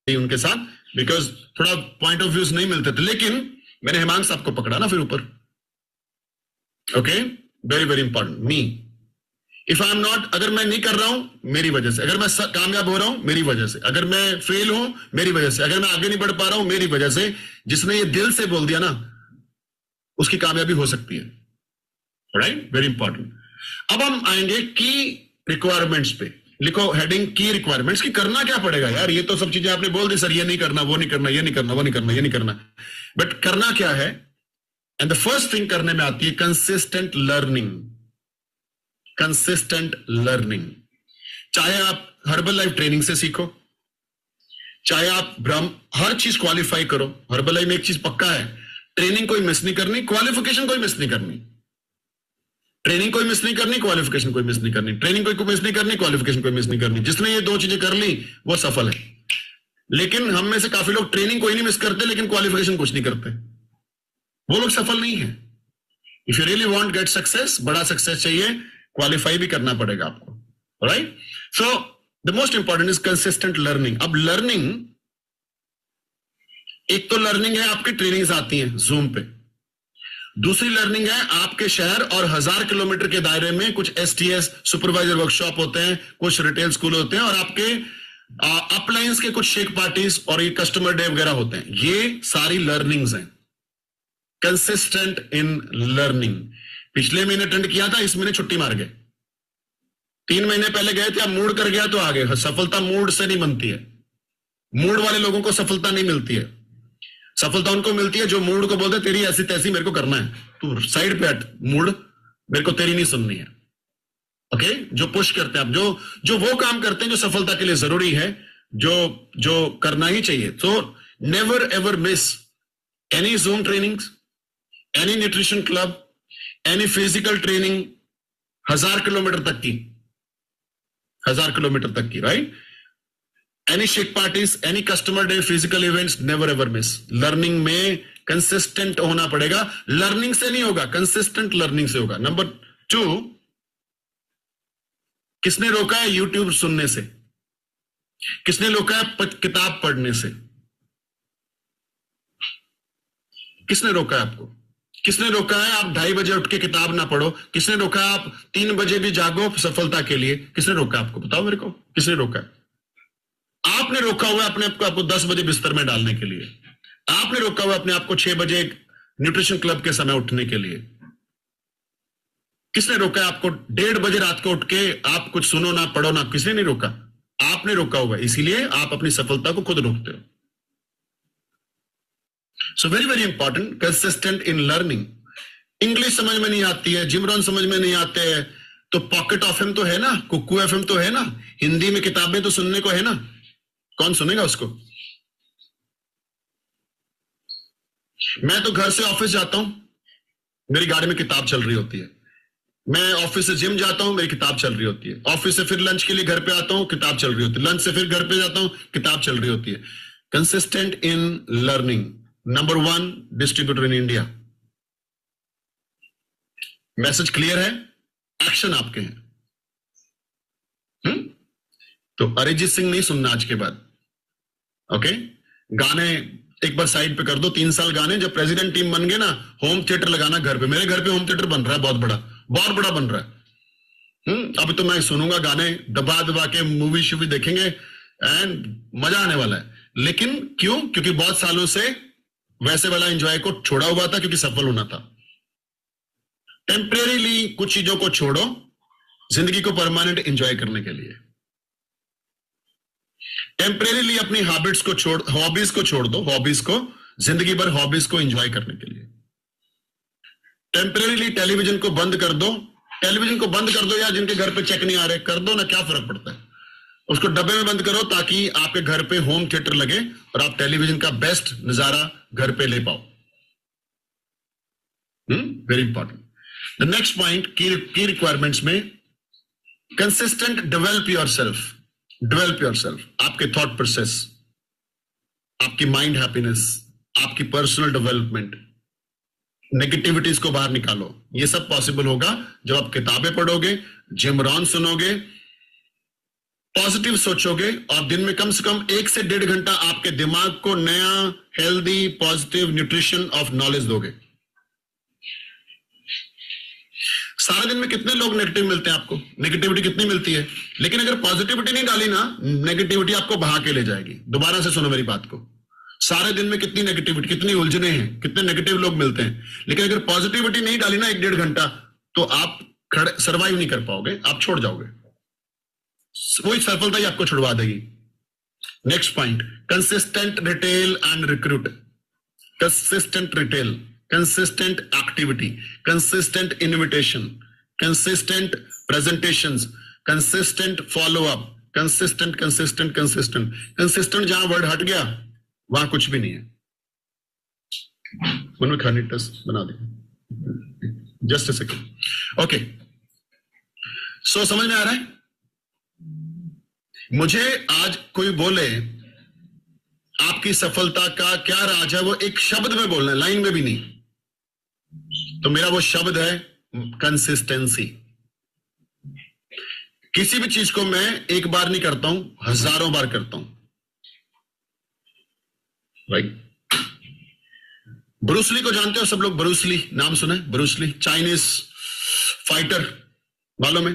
उनके साथ, बिकॉज थोड़ा पॉइंट ऑफ व्यूज नहीं मिलते थे, लेकिन मैंने हिमांश आपको पकड़ा ना फिर ऊपर. Okay, very very important. Me, if I am not, अगर मैं नहीं कर रहा हूं मेरी वजह से, अगर मैं कामयाब हो रहा हूं मेरी वजह से, अगर मैं फेल हूं मेरी वजह से, अगर मैं आगे नहीं बढ़ पा रहा हूं मेरी वजह से. जिसने ये दिल से बोल दिया ना, उसकी कामयाबी हो सकती है. Right, very important. अब हम आएंगे की रिक्वायरमेंट्स पे. लिखो हेडिंग की रिक्वायरमेंट्स. की करना क्या पड़ेगा यार, ये तो सब चीजें आपने बोल दी सर, ये नहीं करना, वो नहीं करना, ये नहीं करना, वो नहीं करना, ये नहीं करना, बट करना क्या है. एंड द फर्स्ट थिंग करने में आती है कंसिस्टेंट लर्निंग. Consistent learning. चाहे आप हर्बल लाइफ ट्रेनिंग से सीखो, चाहे आप ब्रह्म, हर चीज क्वालिफाई करो. हर्बल लाइफ में एक चीज पक्का है, ट्रेनिंग कोई मिस नहीं करनी, क्वालिफिकेशन कोई मिस नहीं करनी. ट्रेनिंग कोई मिस नहीं करनी, क्वालिफिकेशन कोई मिस नहीं करनी. ट्रेनिंग कोई मिस नहीं करनी, क्वालिफिकेशन कोई मिस नहीं करनी. जिसने ये दो चीजें कर ली वो सफल है. लेकिन हम में से काफी लोग ट्रेनिंग कोई नहीं मिस करते, लेकिन क्वालिफिकेशन कुछ नहीं करते. वो लोग सफल नहीं है. If you really want get success, बड़ा सक्सेस चाहिए, क्वालिफाई भी करना पड़ेगा आपको. Right, so the most important is consistent learning. अब लर्निंग, एक तो लर्निंग है आपकी ट्रेनिंग्स आती हैं जूम पे. दूसरी लर्निंग है आपके शहर और 1000 किलोमीटर के दायरे में कुछ एसटीएस सुपरवाइजर वर्कशॉप होते हैं, कुछ रिटेल स्कूल होते हैं, और आपके अपलाइंस के कुछ शेक पार्टीज और ये कस्टमर डे वगैरह होते हैं. ये सारी लर्निंग्स हैं. Consistent in learning. पिछले महीने अटेंड किया था, इस महीने छुट्टी मार गए. 3 महीने पहले गए थे, अब मूड कर गया तो आ गए. सफलता मूड से नहीं बनती है. मूड वाले लोगों को सफलता नहीं मिलती है. सफलता उनको मिलती है जो मूड को बोलते तेरी ऐसी तैसी मेरे को करना है, तू साइड पे हट, मूड मेरे को तेरी नहीं सुननी है. ओके, जो पुश करते हैं आप, जो वो काम करते हैं जो सफलता के लिए जरूरी है, जो करना ही चाहिए. तो never ever miss any zoom trainings, any nutrition club, any physical training 1000 kilometre तक की, 1000 किलोमीटर तक की. Right, any shake parties, any customer day, physical events, never ever miss. Learning में कंसिस्टेंट होना पड़ेगा. लर्निंग से नहीं होगा, कंसिस्टेंट लर्निंग से होगा. नंबर 2, किसने रोका है यूट्यूब सुनने से, किसने रोका है किताब पढ़ने से, किसने रोका है आपको, किसने रोका है आप 2:30 बजे उठ के किताब ना पढ़ो, किसने रोका है आप 3 बजे भी जागो सफलता के लिए, किसने रोका आपको, बताओ मेरे को, किसने रोका है. आपने रोका हुआ अपने आपको 10 बजे बिस्तर में डालने के लिए. आपने रोका हुआ अपने आप को 6 बजे न्यूट्रिशन क्लब के समय उठने के लिए. किसने रोका है आपको 1:30 बजे रात को उठ के आप कुछ सुनो ना पढ़ो ना, किसने नहीं रोका, आपने रोका हुआ. इसीलिए आप अपनी सफलता को खुद रोकते हो. So very very important, consistent in learning. English समझ में नहीं आती है, जिमरॉन समझ में नहीं आते हैं, तो पॉकेट एफएम तो है ना, कुकू एफएम तो है ना, हिंदी में किताबें तो सुनने को है ना. कौन सुनेगा उसको. मैं तो घर से ऑफिस जाता हूं, मेरी गाड़ी में किताब चल रही होती है. मैं ऑफिस से जिम जाता हूं, मेरी किताब चल रही होती है. ऑफिस से फिर लंच के लिए घर पे आता हूं, किताब चल रही होती है. लंच से फिर घर पे जाता हूं, किताब चल रही होती है. Consistent in learning. Number 1 distributor in India. Message clear है, एक्शन आपके हैं. तो अरिजीत सिंह नहीं सुनना आज के बाद. ओके, गाने एक बार साइड पे कर दो. 3 साल गाने, जब प्रेसिडेंट टीम बन गए ना, होम थिएटर लगाना घर पे. मेरे घर पे होम थिएटर बन रहा है, बहुत बड़ा बन रहा है. अब तो मैं सुनूंगा गाने, दबा दबा के मूवी शूवी देखेंगे एंड मजा आने वाला है. लेकिन क्यों, क्योंकि बहुत सालों से वैसे वाला एंजॉय को छोड़ा हुआ था, क्योंकि सफल होना था. टेम्परेरीली कुछ चीजों को छोड़ो जिंदगी को परमानेंट एंजॉय करने के लिए. टेम्परेरीली अपनी हैबिट्स को छोड़, हॉबीज को छोड़ दो, हॉबीज को जिंदगी भर हॉबीज को एंजॉय करने के लिए. टेम्परेरीली टेलीविजन को बंद कर दो. टेलीविजन को बंद कर दो यार, जिनके घर पे चेक नहीं आ रहे, कर दो ना, क्या फर्क पड़ता है. उसको डब्बे में बंद करो ताकि आपके घर पे होम थिएटर लगे और आप टेलीविजन का बेस्ट नजारा घर पे ले पाओ. Very important. The next point की रिक्वायरमेंट्स में, consistent develop yourself. Develop yourself. आपके थॉट प्रोसेस, आपकी माइंड हैप्पीनेस, आपकी पर्सनल डेवलपमेंट, नेगेटिविटीज को बाहर निकालो. ये सब पॉसिबल होगा जब आप किताबें पढ़ोगे, जिमरॉन सुनोगे, पॉजिटिव सोचोगे और दिन में कम से कम 1 से 1.5 घंटा आपके दिमाग को नया healthy positive nutrition of knowledge दोगे। सारे दिन में कितने लोग नेगेटिव मिलते हैं आपको, नेगेटिविटी कितनी मिलती है, लेकिन अगर पॉजिटिविटी नहीं डाली ना, नेगेटिविटी आपको बहा के ले जाएगी। दोबारा से सुनो मेरी बात को, सारे दिन में कितनी नेगेटिविटी, कितनी उलझने हैं, कितने नेगेटिव लोग मिलते हैं, लेकिन अगर पॉजिटिविटी नहीं डाली ना 1-1.5 घंटा, तो आप सर्वाइव नहीं कर पाओगे, आप छोड़ जाओगे। वही सफलता ही आपको छुड़वा देगी। Next point, consistent retail and recruit. Consistent retail, consistent activity, consistent invitation, consistent presentations, consistent follow up, consistent consistent consistent. Consistent जहां वर्ड हट गया वहां कुछ भी नहीं है। उन्होंने खाने टेस्ट बना दे, जस्ट अ सेकेंड। ओके, सो समझ में आ रहा है? मुझे आज कोई बोले आपकी सफलता का क्या राज है, वो एक शब्द में बोलना है, लाइन में भी नहीं, तो मेरा वो शब्द है कंसिस्टेंसी। किसी भी चीज को मैं एक बार नहीं करता हूं, हजारों बार करता हूं, राइट? ब्रूसली को जानते हो सब लोग? ब्रूसली नाम सुना है? ब्रूसली चाइनीज फाइटर, मालूम है?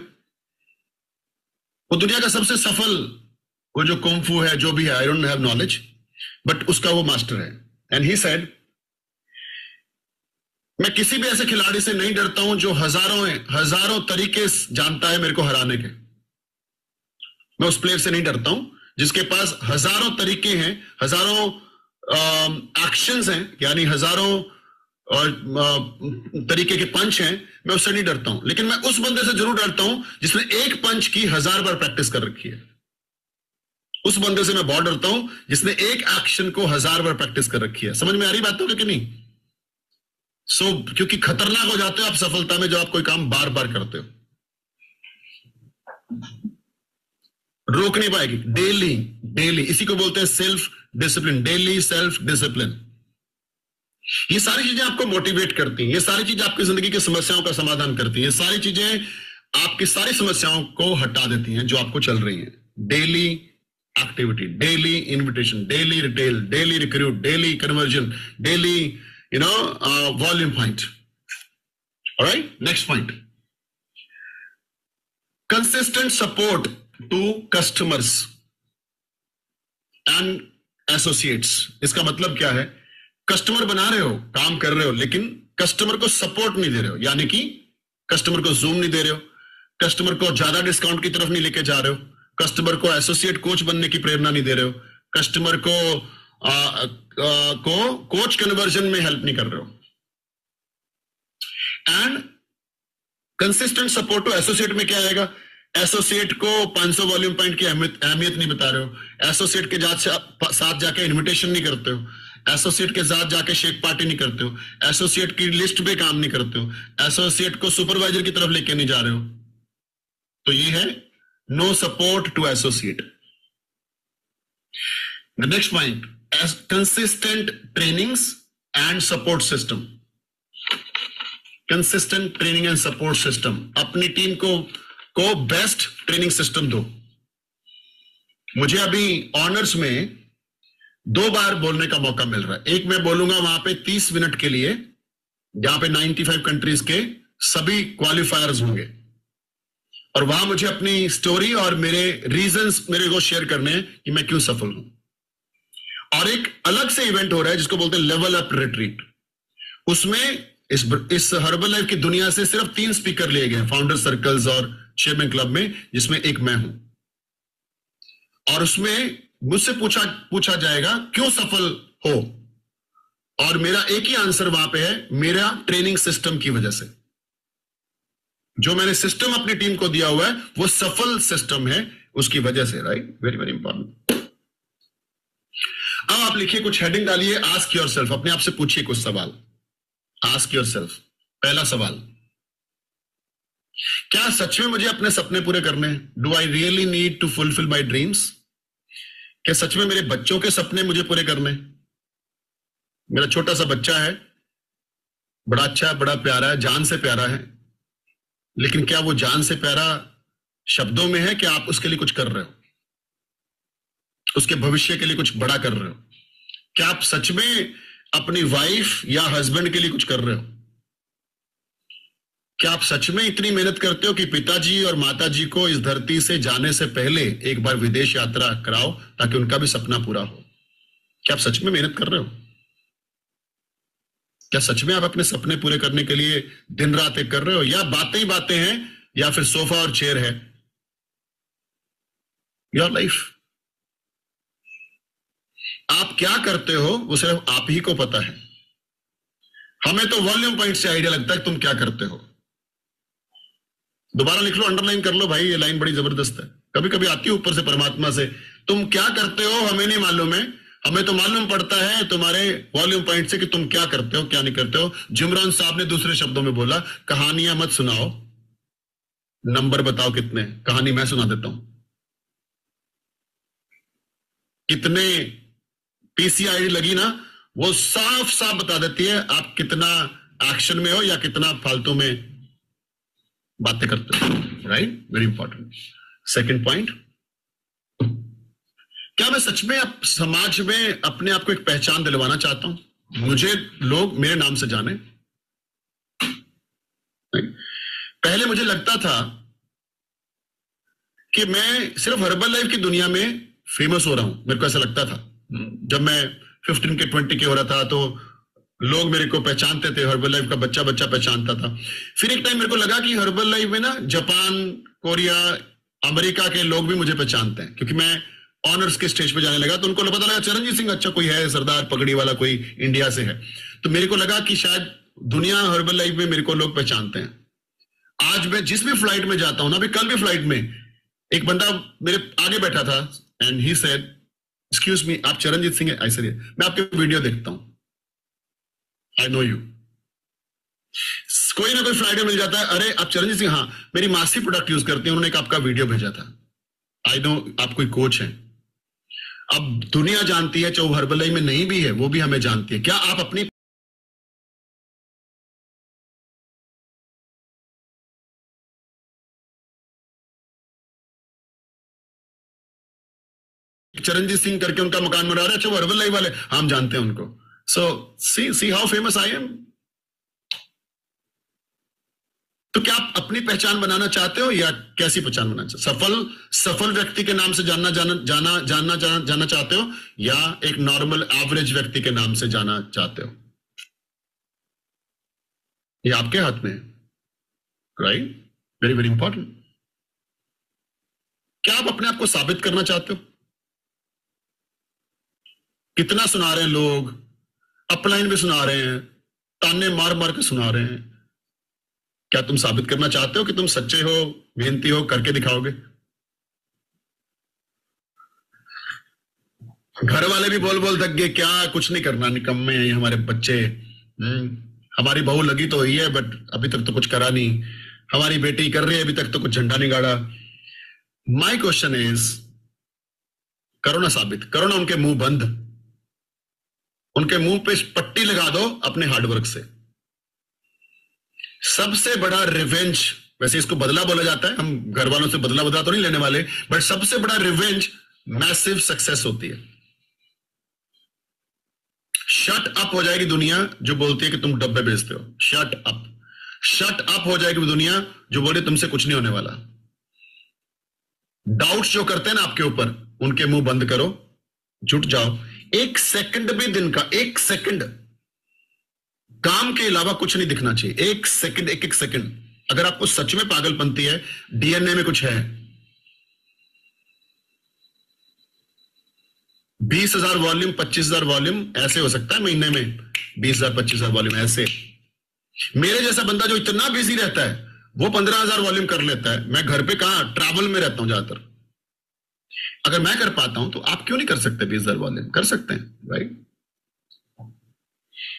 वो दुनिया का सबसे सफल, वो जो कुंफू है, जो भी है, I don't have knowledge, but उसका वो मास्टर है। एंड ही सेड, मैं किसी भी ऐसे खिलाड़ी से नहीं डरता हूं जो हजारों तरीके जानता है मेरे को हराने के। मैं उस प्लेयर से नहीं डरता हूं जिसके पास हजारों तरीके हैं, हजारों एक्शंस हैं, यानी हजारों तरीके के पंच हैं। मैं उससे नहीं डरता हूं, लेकिन मैं उस बंदे से जरूर डरता हूं जिसने एक पंच की 1000 बार प्रैक्टिस कर रखी है। उस बंदे से मैं बहुत डरता हूं जिसने एक एक्शन को 1000 बार प्रैक्टिस कर रखी है। समझ में आ रही बात हो कि नहीं? क्योंकि खतरनाक हो जाते हो आप सफलता में, जो आप कोई काम बार बार करते हो, रोक नहीं पाएगी। डेली इसी को बोलते हैं self discipline, daily self discipline. ये सारी चीजें आपको मोटिवेट करती हैं, ये सारी चीजें आपकी जिंदगी की समस्याओं का समाधान करती हैं, ये सारी चीजें आपकी सारी समस्याओं को हटा देती हैं जो आपको चल रही हैं। Daily activity, daily invitation, daily retail, daily recruit, daily conversion, daily volume point. Alright, next point, consistent support to customers and associates. इसका मतलब क्या है? कस्टमर बना रहे हो, काम कर रहे हो, लेकिन कस्टमर को सपोर्ट नहीं दे रहे हो, यानी कि कस्टमर को जूम नहीं दे रहे हो, कस्टमर को ज्यादा डिस्काउंट की तरफ नहीं लेके जा रहे हो, कस्टमर को एसोसिएट कोच बनने की प्रेरणा नहीं दे रहे हो, कस्टमर को कोच कन्वर्जन में हेल्प नहीं कर रहे हो। And consistent support to associate में क्या आएगा? एसोसिएट को 500 वॉल्यूम पॉइंट की अहमियत नहीं बता रहे हो, एसोसिएट के साथ जाके इन्विटेशन नहीं करते हो, एसोसिएट के साथ जाके शेक पार्टी नहीं करते हो, एसोसिएट की लिस्ट पे काम नहीं करते हो, एसोसिएट को सुपरवाइजर की तरफ लेके नहीं जा रहे हो। तो ये है no support to associate. The next point, consistent trainings and support system. Consistent training and support system. अपनी टीम को बेस्ट ट्रेनिंग सिस्टम दो। मुझे अभी ऑनर्स में 2 बार बोलने का मौका मिल रहा है। एक मैं बोलूंगा वहां पे 30 मिनट के लिए, जहां पे 95 कंट्रीज के सभी क्वालिफायर्स होंगे, और वहां मुझे अपनी स्टोरी और मेरे रीजंस मेरे को शेयर करने हैं कि मैं क्यों सफल हूं। और एक अलग से इवेंट हो रहा है जिसको बोलते हैं लेवल अप रिट्रीट। उसमें इस हर्बल लाइफ की दुनिया से सिर्फ 3 स्पीकर लिए गए, फाउंडर सर्कल्स और चेयरमैन क्लब में, जिसमें एक मैं हूं। और उसमें मुझसे पूछा जाएगा क्यों सफल हो, और मेरा एक ही आंसर वहां पे है, मेरा ट्रेनिंग सिस्टम की वजह से। जो मैंने सिस्टम अपनी टीम को दिया हुआ है वो सफल सिस्टम है, उसकी वजह से। Right, very very important. अब आप लिखिए, कुछ हेडिंग डालिए, आस्क योरसेल्फ। अपने आप से पूछिए कुछ सवाल। आस्क योरसेल्फ, पहला सवाल, क्या सच में मुझे अपने सपने पूरे करने हैं? Do I really need to fulfil my dreams? क्या सच में मेरे बच्चों के सपने मुझे पूरे करने? मेरा छोटा सा बच्चा है, बड़ा अच्छा है, बड़ा प्यारा है, जान से प्यारा है, लेकिन क्या वो जान से प्यारा शब्दों में है कि आप उसके लिए कुछ कर रहे हो? उसके भविष्य के लिए कुछ बड़ा कर रहे हो? क्या आप सच में अपनी वाइफ या हस्बैंड के लिए कुछ कर रहे हो? क्या आप सच में इतनी मेहनत करते हो कि पिताजी और माताजी को इस धरती से जाने से पहले एक बार विदेश यात्रा कराओ ताकि उनका भी सपना पूरा हो? क्या आप सच में मेहनत कर रहे हो? क्या सच में आप अपने सपने पूरे करने के लिए दिन रात एक कर रहे हो, या बातें ही बातें हैं, या फिर सोफा और चेयर है योर लाइफ? आप क्या करते हो वो सिर्फ आप ही को पता है। हमें तो वॉल्यूम पॉइंट से आइडिया लगता है तुम क्या करते हो। दोबारा लिख लो, अंडरलाइन कर लो भाई, ये लाइन बड़ी जबरदस्त है। कभी कभी आती है ऊपर से परमात्मा से, तुम क्या करते हो हमें नहीं मालूम है, हमें तो मालूम पड़ता है तुम्हारे वॉल्यूम पॉइंट से कि तुम क्या करते हो क्या नहीं करते हो। जिमरान साहब ने दूसरे शब्दों में बोला, कहानियां मत सुनाओ, नंबर बताओ कितने। कहानी मैं सुना देता हूं। कितने पीसीआईडी लगी ना, वो साफ साफ बता देती है आप कितना एक्शन में हो या कितना फालतू में बातें करते हो। Right, very important. Second point, क्या मैं सच में अब समाज में अपने आप को एक पहचान दिलवाना चाहता हूं, मुझे लोग मेरे नाम से जाने? पहले मुझे लगता था कि मैं सिर्फ हर्बल लाइफ की दुनिया में फेमस हो रहा हूं, मेरे को ऐसा लगता था। जब मैं 15 के 20 के हो रहा था तो लोग मेरे को पहचानते थे, हर्बल लाइफ का बच्चा बच्चा पहचानता था। फिर एक टाइम मेरे को लगा कि हर्बल लाइफ में ना जापान, कोरिया, अमेरिका के लोग भी मुझे पहचानते हैं, क्योंकि मैं ऑनर्स के स्टेज पे जाने लगा तो उनको पता लगा चरणजीत सिंह अच्छा कोई है, सरदार पगड़ी वाला कोई इंडिया से है। तो मेरे को लगा कि शायद दुनिया हर्बल लाइफ में मेरे को लोग पहचानते हैं। आज मैं जिस भी फ्लाइट में जाता हूं ना, अभी कल भी फ्लाइट में एक बंदा मेरे आगे बैठा था and he said, excuse me, आप चरणजीत सिंह है? ऐसे मैं आपके वीडियो देखता हूं, आई नो यू। कोई ना कोई फ्लाइट में मिल जाता है, अरे आप चरणजीत सिंह? हाँ, मेरी मासी प्रोडक्ट यूज करती है, उन्होंने एक आपका वीडियो भेजा था, आई नो आप कोई कोच हैं। अब दुनिया जानती है, चाहे वो हर्बल लाइफ में नहीं भी है वो भी हमें जानती है। क्या आप अपनी चरणजीत सिंह करके उनका मकान बना रहे हैं, अच्छा वो हर्बल लाइफ वाले, हम जानते हैं उनको। So see how famous I am. तो क्या आप अपनी पहचान बनाना चाहते हो या कैसी पहचान बनाना चाहते हो? सफल व्यक्ति के नाम से जानना चाहते हो या एक नॉर्मल एवरेज व्यक्ति के नाम से जाना चाहते हो? ये आपके हाथ में है, राइट? Very very important. क्या आप अपने आप को साबित करना चाहते हो? कितना सुना रहे हैं लोग, अपलाइन भी सुना रहे हैं, ताने मार मार के सुना रहे हैं। क्या तुम साबित करना चाहते हो कि तुम सच्चे हो, मेहनती हो, करके दिखाओगे? घर वाले भी बोल बोल थक गए, क्या कुछ नहीं करना, निकम्मे हैं हमारे बच्चे। हमारी बहू लगी तो हुई है बट अभी तक तो कुछ करा नहीं, हमारी बेटी कर रही है अभी तक तो कुछ झंडा नहीं गाड़ा। माय क्वेश्चन इज, करो ना साबित, करो ना उनके मुंह बंद, उनके मुंह पे पट्टी लगा दो अपने हार्डवर्क से। सबसे बड़ा रिवेंज, वैसे इसको बदला बोला जाता है, हम घर वालों से बदला तो नहीं लेने वाले, बट सबसे बड़ा रिवेंज मैसिव सक्सेस होती है। शट अप हो जाएगी दुनिया जो बोलती है कि तुम डब्बे बेचते हो। शट अप हो जाएगी दुनिया जो बोले तुमसे कुछ नहीं होने वाला। डाउट्स जो करते हैं ना आपके ऊपर, उनके मुंह बंद करो, जुट जाओ। एक सेकंड भी दिन का, एक सेकंड काम के अलावा कुछ नहीं दिखना चाहिए। एक सेकंड, एक सेकंड। अगर आपको सच में पागलपंती है, डीएनए में कुछ है, 20,000 वॉल्यूम, 25,000 वॉल्यूम ऐसे हो सकता है महीने में, 20,000 25,000 वॉल्यूम ऐसे। मेरे जैसा बंदा जो इतना बिजी रहता है वो 15,000 वॉल्यूम कर लेता है। मैं घर पे कहां, ट्रैवल में रहता हूं ज्यादातर। अगर मैं कर पाता हूं तो आप क्यों नहीं कर सकते? 20,000 वॉल्यूम कर सकते हैं, right?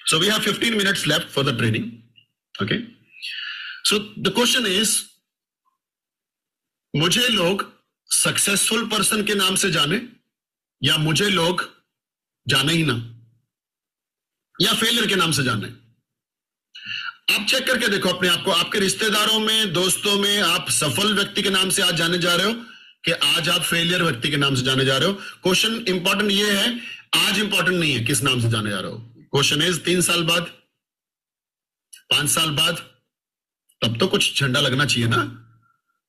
So we have 15 minutes left for the training. Okay. So the question is, मुझे लोग सक्सेसफुल पर्सन के नाम से जाने या मुझे लोग जाने ही ना, या फेलियर के नाम से जाने? आप चेक करके देखो अपने आप को। आपके रिश्तेदारों में, दोस्तों में आप सफल व्यक्ति के नाम से आज जाने जा रहे हो कि आज आप फेलियर व्यक्ति के नाम से जाने जा रहे हो। क्वेश्चन इंपॉर्टेंट ये है, आज इंपॉर्टेंट नहीं है किस नाम से जाने जा रहे हो। क्वेश्चन इज 3 साल बाद, 5 साल बाद, तब तो कुछ झंडा लगना चाहिए ना,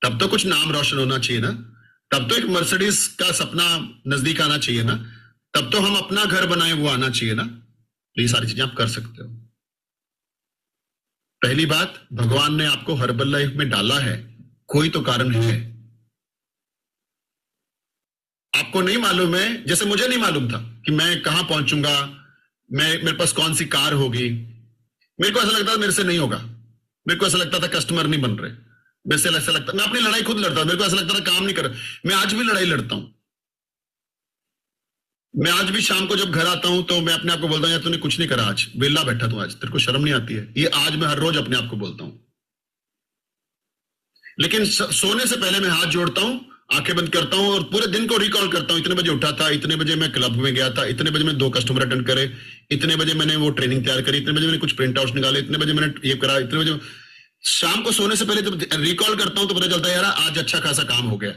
तब तो कुछ नाम रोशन होना चाहिए ना, तब तो एक मर्सिडीज का सपना नजदीक आना चाहिए ना, तब तो हम अपना घर बनाए वो आना चाहिए ना। ये सारी चीजें आप कर सकते हो। पहली बात, भगवान ने आपको हर्बल लाइफ में डाला है, कोई तो कारण है। आपको नहीं मालूम है, जैसे मुझे नहीं मालूम था कि मैं कहां पहुंचूंगा, मेरे पास कौन सी कार होगी। मेरे को ऐसा लगता था मेरे से नहीं होगा, मेरे को ऐसा लगता था कस्टमर नहीं बन रहे, मेरे से ऐसा लगता, मैं अपनी लड़ाई खुद लड़ता, मेरे को ऐसा लगता था काम नहीं कर। मैं आज भी लड़ाई लड़ता हूं। मैं आज भी शाम को जब घर आता हूं तो मैं अपने आप को बोलता हूं यार तूने कुछ नहीं करा, आज वेला बैठा तू, आज तेरे को शर्म नहीं आती है। ये आज मैं हर रोज अपने आप को बोलता हूं। लेकिन सोने से पहले मैं हाथ जोड़ता हूं, आंखें बंद करता हूं और पूरे दिन को रिकॉल करता हूं। इतने बजे उठा था, इतने बजे मैं क्लब में गया था, इतने बजे मैं 2 कस्टमर अटेंड करे, इतने बजे मैंने वो ट्रेनिंग तैयार करी, इतने बजे मैंने कुछ प्रिंट आउट निकाले, इतने बजे मैंने ये करा, इतने बजे। शाम को सोने से पहले जब रिकॉल करता हूं तो पता चलता है यार आज अच्छा खासा काम हो गया।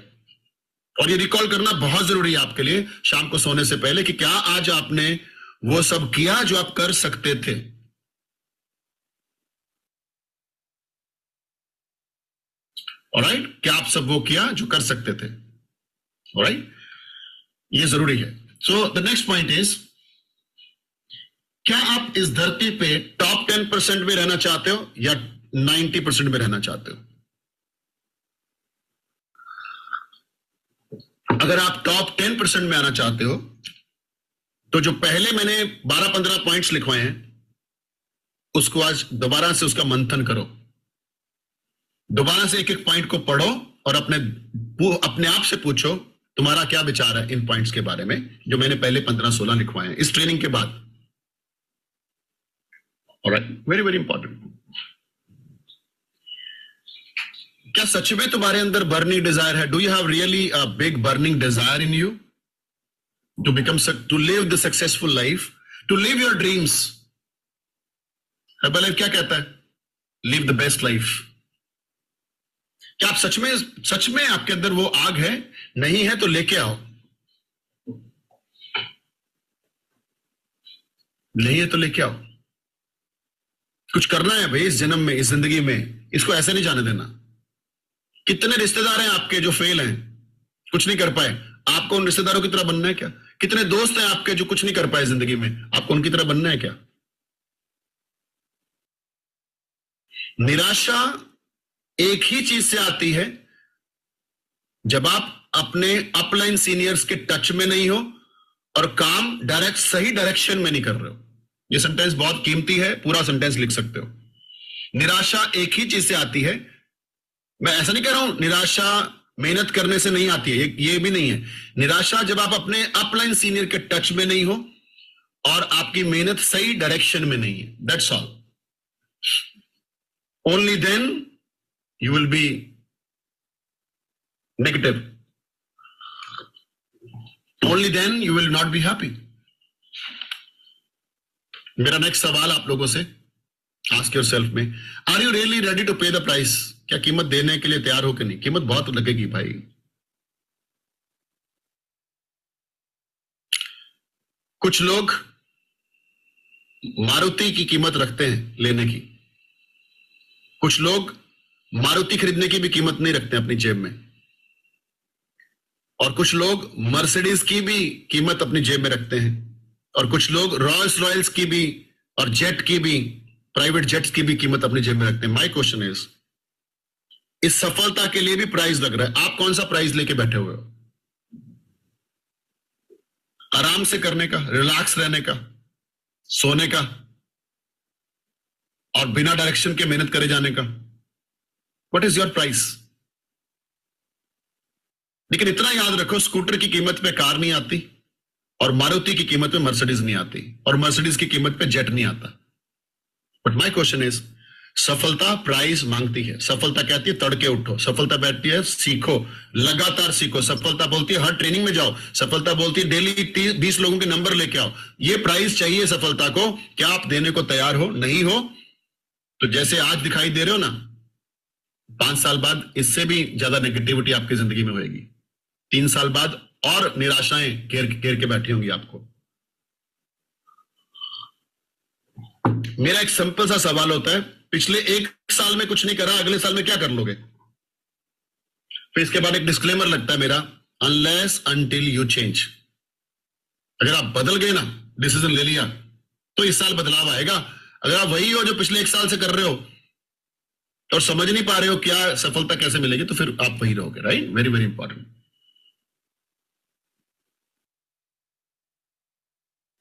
और ये रिकॉल करना बहुत जरूरी है आपके लिए शाम को सोने से पहले कि क्या आज आपने वो सब किया जो आप कर सकते थे। ऑलराइट, क्या आप सब वो किया जो कर सकते थे। ऑलराइट, ये जरूरी है। So the next point is, क्या आप इस धरती पे टॉप 10% में रहना चाहते हो या 90% में रहना चाहते हो? अगर आप टॉप 10% में आना चाहते हो तो जो पहले मैंने 12-15 पॉइंट्स लिखवाए हैं उसको आज दोबारा से उसका मंथन करो, दोबारा से एक एक पॉइंट को पढ़ो और अपने आप से पूछो तुम्हारा क्या विचार है इन पॉइंट्स के बारे में जो मैंने पहले 15-16 लिखवाए हैं इस ट्रेनिंग के बाद। Alright, very very important. क्या सच में तुम्हारे अंदर बर्निंग डिजायर है? Do you have really a big burning desire in you to become, to live the successful life, to live your dreams? Herbalife क्या कहता है? Live the best life. क्या आप सच में आपके अंदर वो आग है? नहीं है तो लेके आओ, नहीं है तो लेके आओ। कुछ करना है भाई इस जन्म में, इस जिंदगी में, इसको ऐसे नहीं जाने देना। कितने रिश्तेदार हैं आपके जो फेल हैं, कुछ नहीं कर पाए, आपको उन रिश्तेदारों की तरह बनना है क्या? कितने दोस्त हैं आपके जो कुछ नहीं कर पाए जिंदगी में, आपको उनकी तरह बनना है क्या? निराशा एक ही चीज से आती है, जब आप अपने अपलाइन सीनियर्स के टच में नहीं हो और काम सही डायरेक्शन में नहीं कर रहे हो। ये सेंटेंस बहुत कीमती है, पूरा सेंटेंस लिख सकते हो। निराशा एक ही चीज से आती है। मैं ऐसा नहीं कह रहा हूं निराशा मेहनत करने से नहीं आती है, ये भी नहीं है। निराशा जब आप अपने अपलाइन सीनियर के टच में नहीं हो और आपकी मेहनत सही डायरेक्शन में नहीं है, that's all. Only then you will be negative, only then you will not be happy. मेरा नेक्स्ट सवाल आप लोगों से, आस्क योरसेल्फ में, are you really ready to pay the price? क्या कीमत देने के लिए तैयार हो कि नहीं? कीमत बहुत लगेगी भाई। कुछ लोग मारुति की कीमत रखते हैं लेने की, कुछ लोग मारुति खरीदने की भी कीमत नहीं रखते अपनी जेब में, और कुछ लोग मर्सिडीज की भी कीमत अपनी जेब में रखते हैं, और कुछ लोग रॉयल्स रॉयल्स की भी और जेट की भी, प्राइवेट जेट्स की भी कीमत अपनी जेब में रखते हैं। माय क्वेश्चन इज, इस सफलता के लिए भी प्राइस लग रहा है, आप कौन सा प्राइस लेके बैठे हुए हो? आराम से करने का, रिलैक्स रहने का, सोने का और बिना डायरेक्शन के मेहनत करे जाने का? What is your price? लेकिन इतना याद रखो, स्कूटर की कीमत पे कार नहीं आती और मारुति की कीमत पे मर्सिडीज नहीं आती और मर्सिडीज की कीमत पे जेट नहीं आता। बट माय क्वेश्चन इज, सफलता प्राइस मांगती है। सफलता कहती है तड़के उठो, सफलता बैठती है सीखो, लगातार सीखो, सफलता बोलती है हर ट्रेनिंग में जाओ, सफलता बोलती है डेली 20 लोगों के नंबर लेके आओ। ये प्राइस चाहिए सफलता को। क्या आप देने को तैयार हो? नहीं हो तो जैसे आज दिखाई दे रहे हो ना, 5 साल बाद इससे भी ज्यादा नेगेटिविटी आपकी जिंदगी में होगी। 3 साल बाद और निराशाएं घेर घेर के बैठी होंगी आपको। मेरा एक सिंपल सा सवाल होता है, पिछले 1 साल में कुछ नहीं करा, अगले साल में क्या कर लोगे? फिर इसके बाद एक डिस्क्लेमर लगता है मेरा, अनलेस अनटिल यू चेंज। अगर आप बदल गए ना, डिसीजन ले लिया, तो इस साल बदलाव आएगा। अगर आप वही हो जो पिछले 1 साल से कर रहे हो और समझ नहीं पा रहे हो क्या सफलता कैसे मिलेगी, तो फिर आप वही रहोगे। Right, very very important.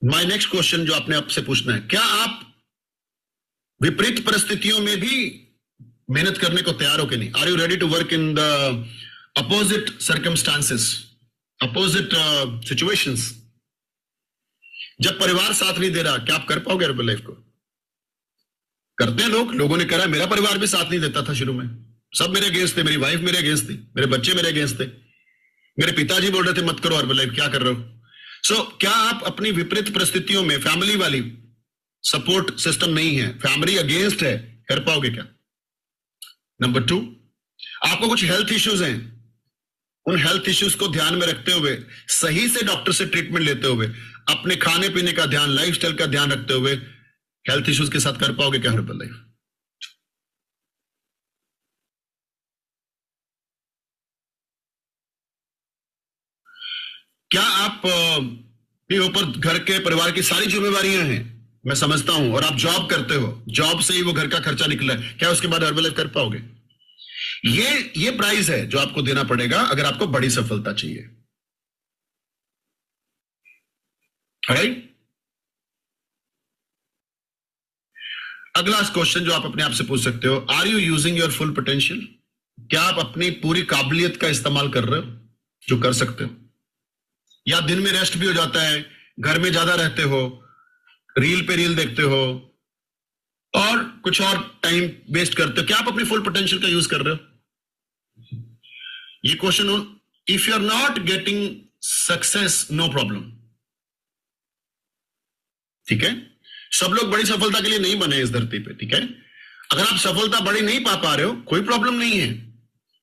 My next question जो आपने आपसे पूछना है, क्या आप विपरीत परिस्थितियों में भी मेहनत करने को तैयार हो कि नहीं? Are you ready to work in the opposite circumstances, opposite situations? जब परिवार साथ नहीं दे रहा, क्या आप कर पाओगे अर्बन लाइफ को? करते हैं लोग, लोगों ने करा। मेरा परिवार भी साथ नहीं देता था शुरू में, सब मेरे अगेंस्ट थे, मेरी वाइफ मेरे अगेंस्ट थी, मेरे बच्चे मेरे अगेंस्ट थे, मेरे पिताजी बोल रहे थे मत करो अर्बन लाइफ, क्या कर रहे हो? सो क्या आप अपनी विपरीत परिस्थितियों में, फैमिली वाली सपोर्ट सिस्टम नहीं है, फैमिली अगेंस्ट है, कर पाओगे क्या? नंबर 2, आपको कुछ हेल्थ इश्यूज हैं, उन हेल्थ इश्यूज को ध्यान में रखते हुए, सही से डॉक्टर से ट्रीटमेंट लेते हुए, अपने खाने पीने का ध्यान, लाइफस्टाइल का ध्यान रखते हुए हेल्थ इश्यूज के साथ कर पाओगे क्या हर्बल लाइफ? क्या आप के ऊपर घर के परिवार की सारी जिम्मेवारियां हैं, मैं समझता हूं, और आप जॉब करते हो, जॉब से ही वो घर का खर्चा निकला है, क्या उसके बाद हर्बल लाइफ कर पाओगे? ये प्राइस है जो आपको देना पड़ेगा अगर आपको बड़ी सफलता चाहिए। राइट? अगला क्वेश्चन जो आप अपने आप से पूछ सकते हो, are you using your full potential? क्या आप अपनी पूरी काबिलियत का इस्तेमाल कर रहे हो जो कर सकते हो? या दिन में रेस्ट भी हो जाता है, घर में ज्यादा रहते हो, रील पे रील देखते हो और कुछ और टाइम वेस्ट करते हो? क्या आप अपनी फुल पोटेंशियल का यूज कर रहे हो? ये question, if you are not getting success, no problem. ठीक है, सब लोग बड़ी सफलता के लिए नहीं बने इस धरती पे। ठीक है, अगर आप सफलता बड़ी नहीं पा रहे हो, कोई प्रॉब्लम नहीं है,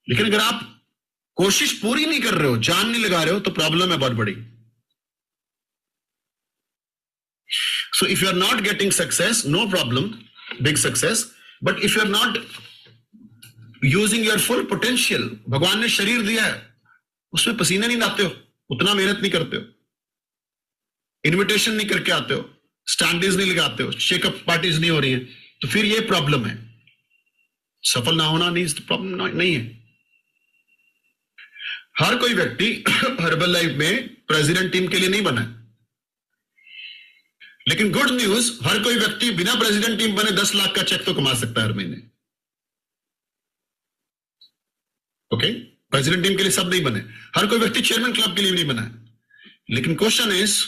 लेकिन अगर आप कोशिश पूरी नहीं कर रहे हो, जान नहीं लगा रहे हो, तो प्रॉब्लम है बहुत बड़ी। So if you are not getting success, no problem, big success, but if you are not using your full potential, भगवान ने शरीर दिया है, उसमें पसीने नहीं लाते हो, उतना मेहनत नहीं करते हो, इन्विटेशन नहीं करके आते हो, स्टैंडीज नहीं लगाते हो, शेकअप पार्टीज नहीं हो रही हैं, तो फिर ये प्रॉब्लम है। सफल ना होना नहीं प्रॉब्लम नहीं है। हर कोई व्यक्ति हर्बल लाइफ में प्रेसिडेंट टीम के लिए नहीं बना है, लेकिन गुड न्यूज, हर कोई व्यक्ति बिना प्रेसिडेंट टीम बने 10 लाख का चेक तो कमा सकता है हर महीने। ओके, प्रेसिडेंट टीम के लिए सब नहीं बने, हर कोई व्यक्ति चेयरमैन क्लब के लिए नहीं बना है, लेकिन क्वेश्चन इज,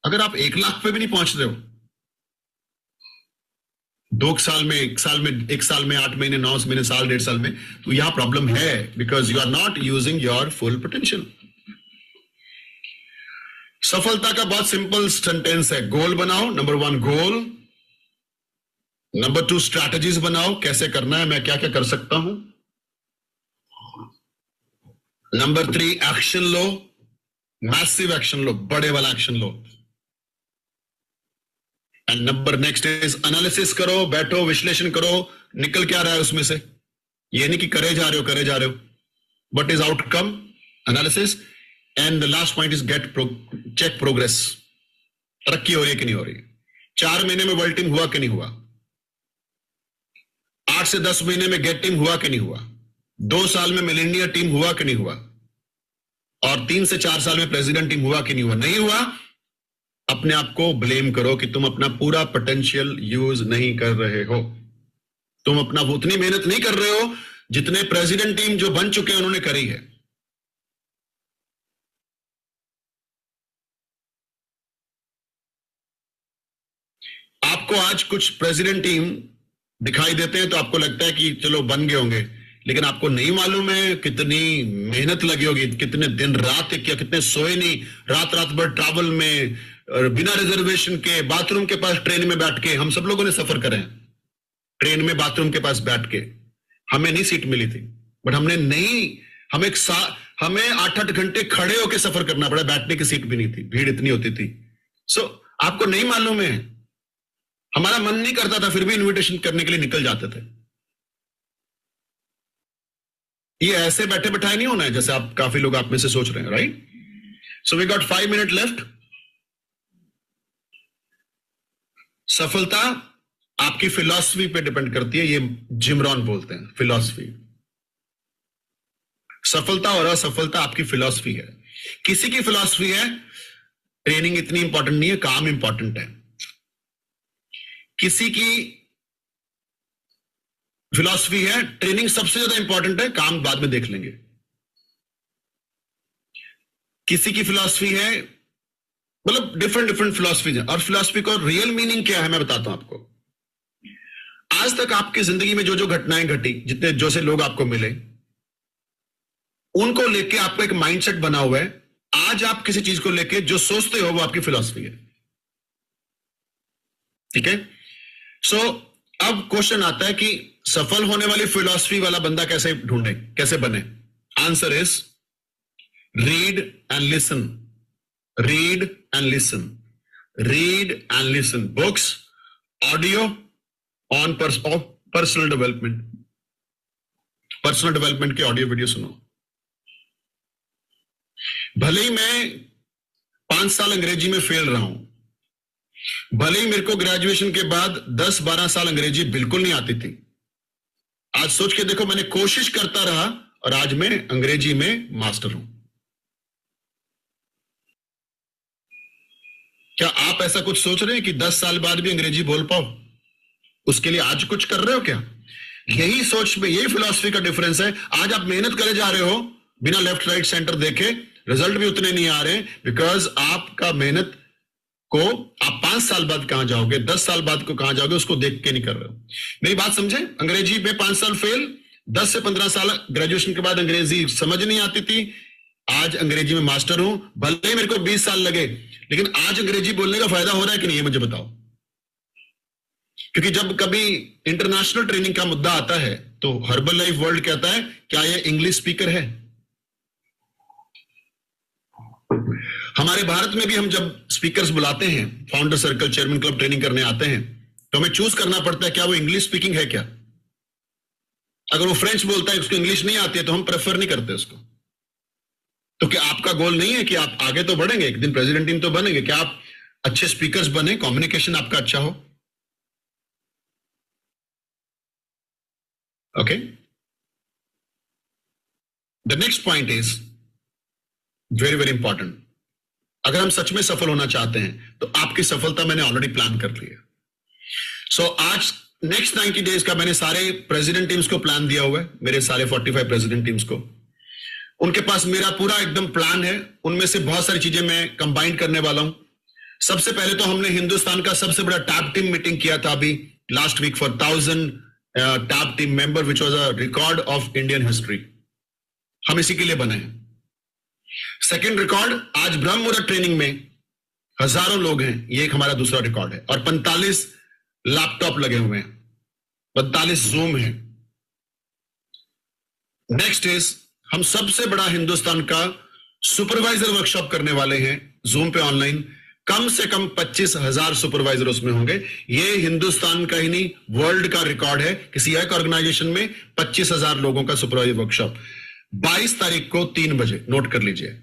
अगर आप 1 लाख पे भी नहीं पहुंच रहे हो, 2 साल में, 1 साल में 8 महीने, 9 महीने, साल, 1.5 साल में, तो यहां प्रॉब्लम है, because you are not using your full potential. सफलता का बहुत सिंपल सेंटेंस है, गोल बनाओ। नंबर 1 गोल, नंबर 2 स्ट्रैटेजीज बनाओ, कैसे करना है, मैं क्या क्या कर सकता हूं। नंबर 3 एक्शन लो, मैसिव एक्शन लो, बड़े वाला action low. And number next is analysis करो, बैठो, विश्लेषण करो, निकल क्या रहा है उसमें से। ये नहीं कि करे जा रहे हो, but is outcome, analysis. And the last point is check progress, तरक्की हो रही है कि नहीं हो रही। 4 महीने में वर्ल्ड टीम हुआ कि नहीं हुआ, 8 से 10 महीने में गेट टीम हुआ कि नहीं हुआ, 2 साल में मिलेनियर टीम हुआ कि नहीं हुआ, और 3 से 4 साल में प्रेसिडेंट टीम हुआ कि नहीं हुआ। नहीं हुआ, अपने आप को ब्लेम करो कि तुम अपना पूरा पोटेंशियल यूज नहीं कर रहे हो, तुम अपना उतनी मेहनत नहीं कर रहे हो जितने प्रेसिडेंट टीम जो बन चुके हैं उन्होंने करी है। आपको आज कुछ प्रेसिडेंट टीम दिखाई देते हैं तो आपको लगता है कि चलो बन गए होंगे, लेकिन आपको नहीं मालूम है कितनी मेहनत लगी होगी, कितने दिन रात किया, कितने सोए नहीं, रात भर ट्रैवल में, बिना रिजर्वेशन के, बाथरूम के पास ट्रेन में बैठ के। हम सब लोगों ने सफर करे हैं, ट्रेन में बाथरूम के पास बैठ के, हमें नहीं सीट मिली थी, बट हमने नहीं, हम हमें 8-8 घंटे खड़े होकर सफर करना पड़ा, बैठने की सीट भी नहीं थी, भीड़ इतनी होती थी। सो आपको नहीं मालूम है, हमारा मन नहीं करता था, फिर भी इनविटेशन करने के लिए निकल जाते थे। ये ऐसे बैठे बैठाए नहीं होना है जैसे आप काफी लोग आप में से सोच रहे हैं, right? So we got 5 minute left. सफलता आपकी फिलॉसफी पे डिपेंड करती है, ये जिम रॉन बोलते हैं फिलॉसफी। सफलता और असफलता आपकी फिलॉसफी है। किसी की फिलॉसफी है ट्रेनिंग इतनी इंपॉर्टेंट नहीं है, काम इंपॉर्टेंट है। किसी की फिलॉसफी है ट्रेनिंग सबसे ज्यादा इंपॉर्टेंट है, काम बाद में देख लेंगे। किसी की फिलॉसफी है, मतलब डिफरेंट डिफरेंट फिलॉसफीज है। और फिलॉसफी का रियल मीनिंग क्या है मैं बताता हूं आपको। आज तक आपकी जिंदगी में जो जो घटनाएं घटी, जितने जो से लोग आपको मिले, उनको लेके आपको एक माइंडसेट बना हुआ है। आज आप किसी चीज को लेके जो सोचते हो वो आपकी फिलॉसफी है, ठीक है? सो अब क्वेश्चन आता है कि सफल होने वाली फिलॉसफी वाला बंदा कैसे ढूंढे, कैसे बने? Answer is read and listen, read and listen, read and listen books, audio on personal development, personal development के ऑडियो वीडियो सुनो। भले ही मैं 5 साल अंग्रेजी में फेल रहा हूं, भले ही मेरे को ग्रेजुएशन के बाद 10-12 साल अंग्रेजी बिल्कुल नहीं आती थी, आज सोच के देखो मैंने कोशिश करता रहा और आज मैं अंग्रेजी में मास्टर हूं। क्या आप ऐसा कुछ सोच रहे हैं कि 10 साल बाद भी अंग्रेजी बोल पाओ? उसके लिए आज कुछ कर रहे हो क्या? यही सोच में, यही फिलॉसफी का डिफरेंस है। आज आप मेहनत करे जा रहे हो बिना लेफ्ट राइट सेंटर देखे, रिजल्ट भी उतने नहीं आ रहे, बिकॉज आपका मेहनत को आप 5 साल बाद कहां जाओगे, 10 साल बाद को कहां जाओगे, उसको देख के नहीं कर रहे हो। मेरी बात समझे? अंग्रेजी में 5 साल फेल, 10 से 15 साल ग्रेजुएशन के बाद अंग्रेजी समझ नहीं आती थी, आज अंग्रेजी में मास्टर हूं। भले ही मेरे को 20 साल लगे, लेकिन आज अंग्रेजी बोलने का फायदा हो रहा है कि नहीं, ये मुझे बताओ। क्योंकि जब कभी इंटरनेशनल ट्रेनिंग का मुद्दा आता है तो हर्बल लाइफ वर्ल्ड कहता है क्या ये इंग्लिश स्पीकर है? हमारे भारत में भी हम जब स्पीकर्स बुलाते हैं, founder circle, chairman club training करने आते हैं, तो हमें चूज करना पड़ता है क्या वो इंग्लिश स्पीकिंग है क्या। अगर वो फ्रेंच बोलता है, उसको इंग्लिश नहीं आती है, तो हम प्रेफर नहीं करते उसको। तो क्या आपका गोल नहीं है कि आप आगे तो बढ़ेंगे, एक दिन प्रेसिडेंट टीम तो बनेंगे, क्या आप अच्छे स्पीकर्स बने, कम्युनिकेशन आपका अच्छा हो? Okay, the next point is very very important. अगर हम सच में सफल होना चाहते हैं तो आपकी सफलता मैंने ऑलरेडी प्लान कर ली है। सो आज नेक्स्ट 90 डेज का मैंने सारे प्रेसिडेंट टीम्स को प्लान दिया हुआ है, मेरे सारे 45 प्रेसिडेंट टीम्स को। उनके पास मेरा पूरा एकदम प्लान है, उनमें से बहुत सारी चीजें मैं कंबाइन करने वाला हूं। सबसे पहले तो हमने हिंदुस्तान का सबसे बड़ा टैब टीम मीटिंग किया था अभी last week for 1000 tab team member, which was a record of Indian history. हम इसी के लिए बने हैं। सेकेंड रिकॉर्ड, आज ब्रह्म मुहूर्त ट्रेनिंग में हजारों लोग हैं, ये एक हमारा दूसरा रिकॉर्ड है। और 45 लैपटॉप लगे हुए हैं, 45 जूम है। नेक्स्ट इज हम सबसे बड़ा हिंदुस्तान का सुपरवाइजर वर्कशॉप करने वाले हैं जूम पे ऑनलाइन। कम से कम 25,000 सुपरवाइजर उसमें होंगे। ये हिंदुस्तान का ही नहीं, वर्ल्ड का रिकॉर्ड है किसी एक ऑर्गेनाइजेशन में 25,000 लोगों का सुपरवाइजर वर्कशॉप। 22 तारीख को 3 बजे, नोट कर लीजिए।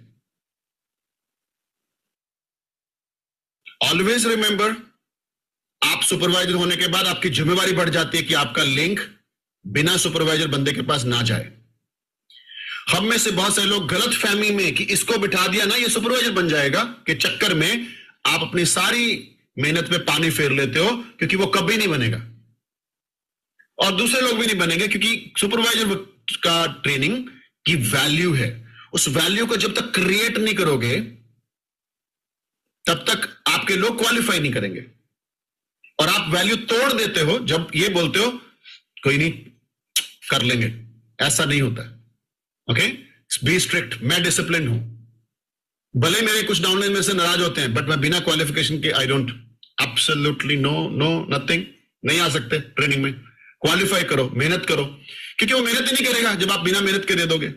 ऑलवेज रिमेंबर, आप सुपरवाइजर होने के बाद आपकी जिम्मेवारी बढ़ जाती है कि आपका लिंक बिना सुपरवाइजर बंदे के पास ना जाए। हम में से बहुत सारे लोग गलत फहमी में कि इसको बिठा दिया ना ये सुपरवाइजर बन जाएगा के चक्कर में आप अपनी सारी मेहनत पे पानी फेर लेते हो, क्योंकि वो कभी नहीं बनेगा और दूसरे लोग भी नहीं बनेंगे, क्योंकि सुपरवाइजर का ट्रेनिंग की वैल्यू है। उस वैल्यू को जब तक क्रिएट नहीं करोगे तब तक आपके लोग क्वालिफाई नहीं करेंगे। और आप वैल्यू तोड़ देते हो जब ये बोलते हो कोई नहीं कर लेंगे, ऐसा नहीं होता। Okay, be strict. मैं डिसिप्लिन हूं, भले मेरे कुछ डाउनलाइन में से नाराज होते हैं, बट मैं बिना क्वालिफिकेशन के I don't, absolutely know nothing, नहीं आ सकते ट्रेनिंग में। क्वालिफाई करो, मेहनत करो, क्योंकि वो मेहनत ही नहीं करेगा जब आप बिना मेहनत के दे दोगे।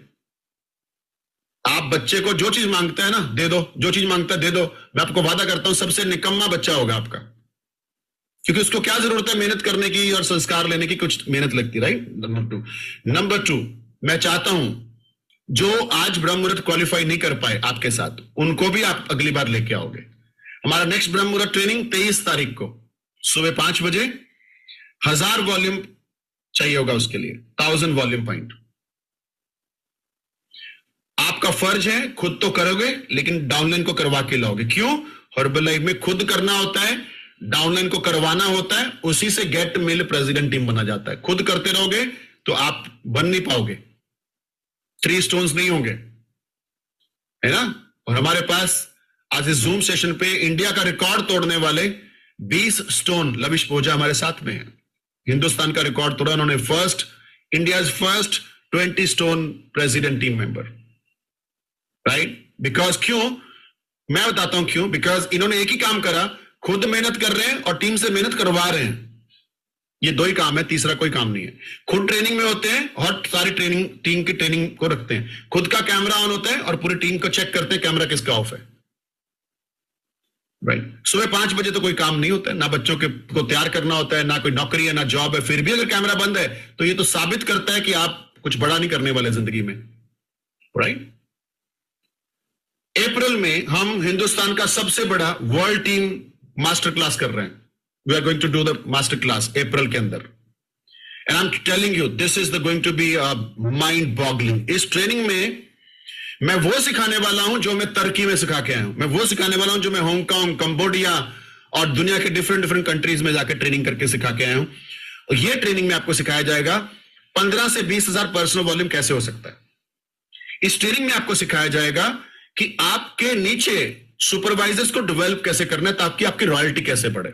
आप बच्चे को जो चीज मांगते हैं ना दे दो, जो चीज मांगता है दे दो, मैं आपको वादा करता हूं सबसे निकम्मा बच्चा होगा आपका, क्योंकि उसको क्या जरूरत है मेहनत करने की और संस्कार लेने की, कुछ मेहनत लगती है, राइट। नंबर टू, मैं चाहता हूं जो आज ब्रह्म मुहूर्त क्वालिफाई नहीं कर पाए आपके साथ, उनको भी आप अगली बार लेके आओगे। हमारा नेक्स्ट ब्रह्म मुहूर्त ट्रेनिंग 23 तारीख को सुबह 5 बजे, 1000 वॉल्यूम चाहिए होगा उसके लिए, 1000 वॉल्यूम पॉइंट। आपका फर्ज है, खुद तो करोगे लेकिन डाउनलाइन को करवा के लाओगे। क्यों? हर्बल लाइफ में खुद करना होता है, डाउनलाइन को करवाना होता है, उसी से गेट मिल प्रेसिडेंट टीम बना जाता है। खुद करते रहोगे तो आप बन नहीं पाओगे, 3 स्टोन्स नहीं होंगे, है ना। और हमारे पास आज इस जूम सेशन पे इंडिया का रिकॉर्ड तोड़ने वाले 20 स्टोन लविश पोजा हमारे साथ में है। हिंदुस्तान का रिकॉर्ड तोड़ा उन्होंने, India's first 20 stone president team member, right. Because क्यों, मैं बताता हूं क्यों। बिकॉज इन्होंने एक ही काम करा, खुद मेहनत कर रहे हैं और टीम से मेहनत करवा रहे हैं। ये 2 ही काम है, तीसरा कोई काम नहीं है। खुद ट्रेनिंग में होते हैं और सारी ट्रेनिंग टीम की ट्रेनिंग को रखते हैं। खुद का कैमरा ऑन होता है और पूरी टीम को चेक करते हैं कैमरा किसका ऑफ है, राइट। सुबह 5 बजे तो कोई काम नहीं होता है, ना बच्चों के को तैयार करना होता है, ना कोई नौकरी है, ना जॉब है। फिर भी अगर कैमरा बंद है तो ये तो साबित करता है कि आप कुछ बड़ा नहीं करने वाले जिंदगी में, राइट। अप्रैल में हम हिंदुस्तान का सबसे बड़ा वर्ल्ड टीम मास्टर क्लास कर रहे हैं। We are going to do the master class April के अंदर, and I am telling you this is the going to be mind boggling. इस ट्रेनिंग में मैं वो सिखाने वाला हूं जो मैं तुर्की में सिखा के आया हूं, मैं वो सिखाने वाला हूं जो मैं हांगकांग, कंबोडिया और दुनिया के डिफरेंट कंट्रीज में जाकर ट्रेनिंग करके सिखा के आया हूं। और ये ट्रेनिंग में आपको सिखाया जाएगा 15 से 20,000 पर्सनल वॉल्यूम कैसे हो सकता है। इस ट्रेनिंग में आपको सिखाया जाएगा कि आपके नीचे सुपरवाइजर्स को डेवलप कैसे करना है ताकि आपकी रॉयल्टी कैसे बढ़े।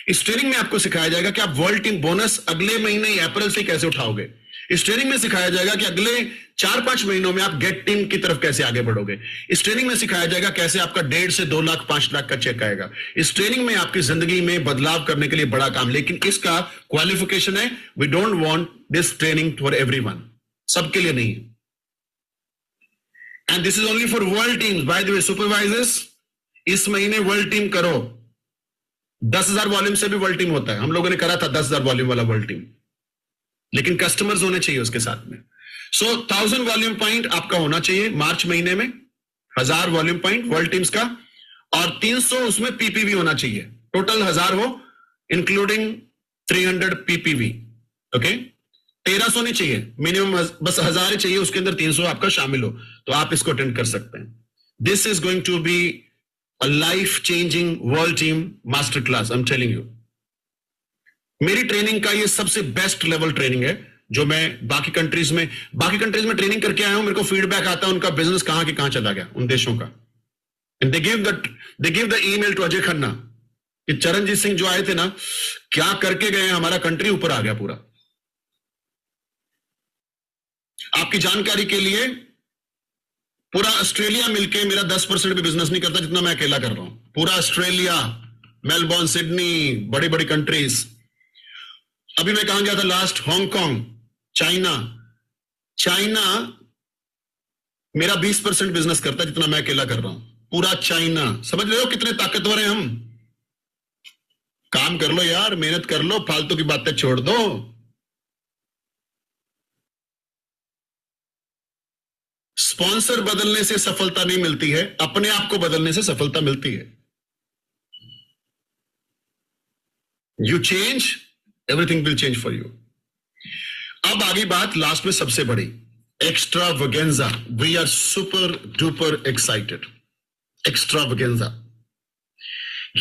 इस ट्रेनिंग में आपको सिखाया जाएगा कि आप वर्ल्ड टीम बोनस अगले महीने अप्रैल से कैसे उठाओगे। इस ट्रेनिंग में सिखाया जाएगा कि अगले 4-5 महीनों में आप गेट टीम की तरफ कैसे आगे बढ़ोगे। इस ट्रेनिंग में सिखाया जाएगा कैसे आपका 1.5 से 2 लाख 5 लाख का चेक आएगा। इस ट्रेनिंग में आपकी जिंदगी में बदलाव करने के लिए बड़ा काम, लेकिन इसका क्वालिफिकेशन है, we don't want this training for everyone, सबके लिए नहीं। And this is only for world teams. By the way supervisors, इस महीने वर्ल्ड टीम करो। 10,000 वॉल्यूम से भी वर्ल्ड टीम होता है, हम लोगों ने करा था 10,000 वॉल्यूम वाला वर्ल्ड टीम, लेकिन कस्टमर्स होने चाहिए उसके साथ में। सो 1000 वॉल्यूम पॉइंट आपका होना चाहिए मार्च महीने में, 1000 वॉल्यूम पॉइंट वर्ल्ड टीम्स का, और 300 उसमें पीपीवी होना चाहिए। टोटल 1000 हो इंक्लूडिंग 300 पीपीवी, ओके। 1300 नहीं चाहिए, मिनिमम बस 1000 ही चाहिए, उसके अंदर 300 आपका शामिल हो, तो आप इसको अटेंड कर सकते हैं। This is going to be a life changing world team master class, I am telling you. मेरी ट्रेनिंग का ये सबसे बेस्ट लेवल ट्रेनिंग है जो मैं बाकी कंट्रीज में ट्रेनिंग करके आया हूं। मेरे को फीडबैक आता है उनका बिजनेस कहां के कहां चला गया उन देशों का। And they give the email to Ajay Khanna कि चरणजीत सिंह जो आए थे ना, क्या करके गए, हमारा कंट्री ऊपर आ गया पूरा। आपकी जानकारी के लिए पूरा ऑस्ट्रेलिया मिलके मेरा 10% भी बिजनेस नहीं करता जितना मैं अकेला कर रहा हूं। पूरा ऑस्ट्रेलिया, मेलबोर्न, सिडनी, बड़ी बड़ी कंट्रीज। अभी मैं कहां गया था लास्ट? हांगकांग, चाइना मेरा 20% बिजनेस करता है जितना मैं अकेला कर रहा हूं। पूरा चाइना, समझ रहे हो कितने ताकतवर हैं हम। काम कर लो यार, मेहनत कर लो, फालतू की बातें छोड़ दो। स्पॉन्सर बदलने से सफलता नहीं मिलती है, अपने आप को बदलने से सफलता मिलती है। You change, everything will change for you. अब आगे बात लास्ट में सबसे बड़ी, extravaganza. We are super duper excited. Extravaganza,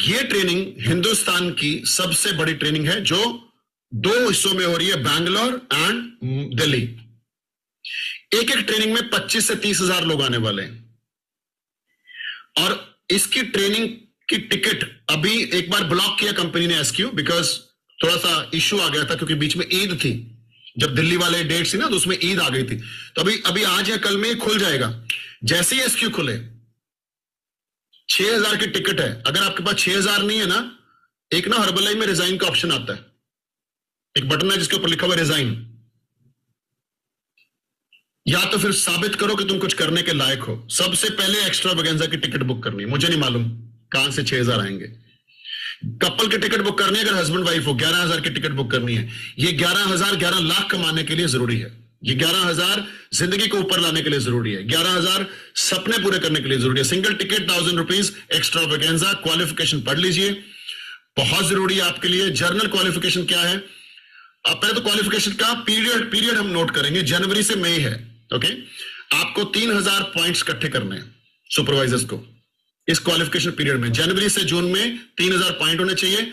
ये ट्रेनिंग हिंदुस्तान की सबसे बड़ी ट्रेनिंग है जो 2 हिस्सों में हो रही है, बैंगलोर एंड दिल्ली। एक ट्रेनिंग में 25 से 30,000 लोग आने वाले हैं। और इसकी ट्रेनिंग की टिकट अभी एक बार ब्लॉक किया कंपनी ने एसक्यू, बिकॉज थोड़ा सा इश्यू आ गया था, क्योंकि बीच में ईद थी, जब दिल्ली वाले डेट थी ना तो उसमें ईद आ गई थी। तो अभी आज या कल में खुल जाएगा। जैसे ही एसक्यू खुले, 6,000 की टिकट है। अगर आपके पास 6,000 नहीं है ना, एक ना हर्बलाइफ में रिजाइन का ऑप्शन आता है, एक बटन है जिसके ऊपर लिखा हुआ रिजाइन। या तो फिर साबित करो कि तुम कुछ करने के लायक हो। सबसे पहले एक्स्ट्रावेगेंजा की टिकट बुक करनी है। मुझे नहीं मालूम कहां से 6,000 आएंगे। कपल की टिकट बुक करनी है, अगर हस्बैंड वाइफ हो 11,000 की टिकट बुक करनी है। ये 11,000 11 लाख कमाने के लिए जरूरी है। ये 11,000 जिंदगी को ऊपर लाने के लिए जरूरी है। 11,000 सपने पूरे करने के लिए जरूरी है। Single ticket 1,000 rupees extravaganza. Qualification पढ़ लीजिए, बहुत जरूरी है आपके लिए। जर्नल क्वालिफिकेशन क्या है? अब पहले तो क्वालिफिकेशन का पीरियड हम नोट करेंगे। जनवरी से मई है, ओके। आपको 3,000 पॉइंट्स इकट्ठे करने हैं सुपरवाइजर्स को इस क्वालिफिकेशन पीरियड में। जनवरी से जून में 3,000 पॉइंट होने चाहिए,